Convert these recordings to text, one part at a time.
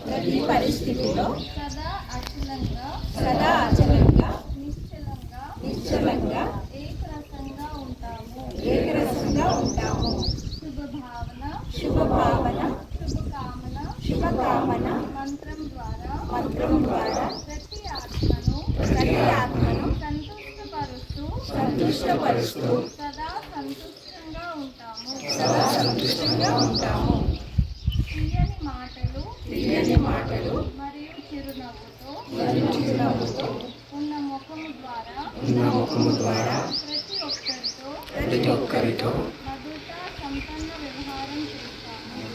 ప్రతి పరిస్థితిలో సదా అచలంగా నిశ్చలంగా ఏకరసంగా ఉంటాము. శుభభావన శుభకామన మంత్రం ద్వారా ప్రతి ఆత్మను సంతుష్టపరుస్తూ సదా సంతుష్టంగా ఉంటాము. తీయని మాటలు మరియు చిరునవ్వుతో ఉన్న ముఖము ద్వారా ప్రతి ఒక్కరితో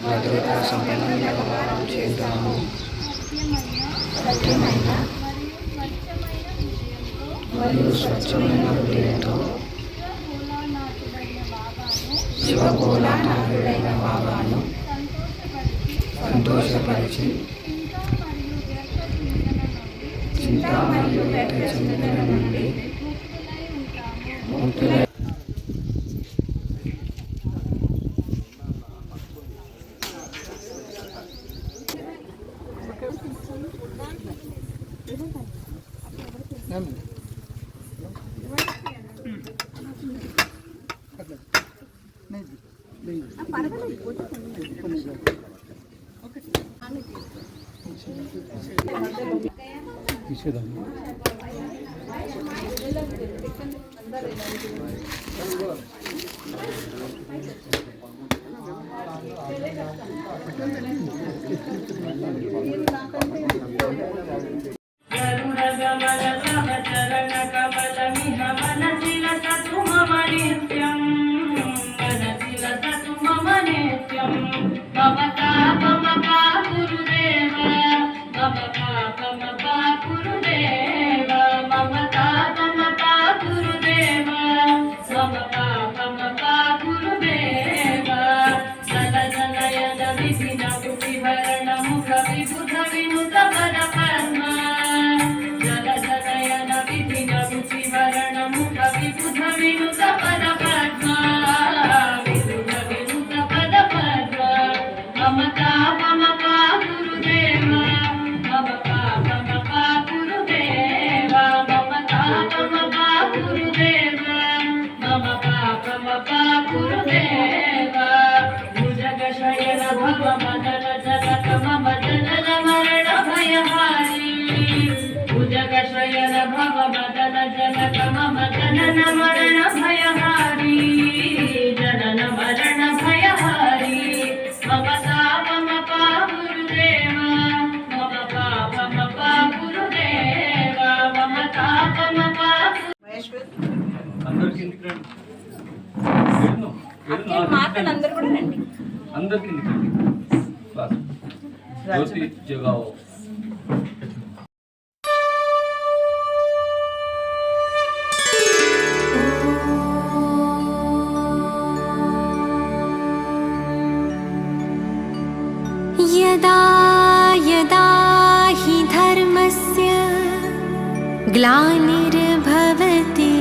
మధురతా సంపన్న వ్యవహారం చేస్తాము. సత్యమైన మరియు స్వచ్ఛమైన హృదయంతో శివకోలానాథుడైన బాబాను సంతోషపరిచి చింత మరియు వ్యర్థ చింతన నుండి ముక్తులై అందరూ కూడా రండి. అందరికీ జ్యోతి జగాओ. यदा यदा हि धर्मस्य ग्लानिर्भवति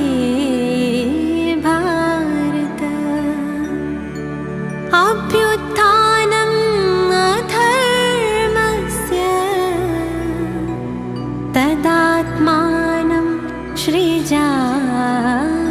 भारत अभ्युत्थानम् अधर्मस्य तदात्मानं सृजाम्यहम्।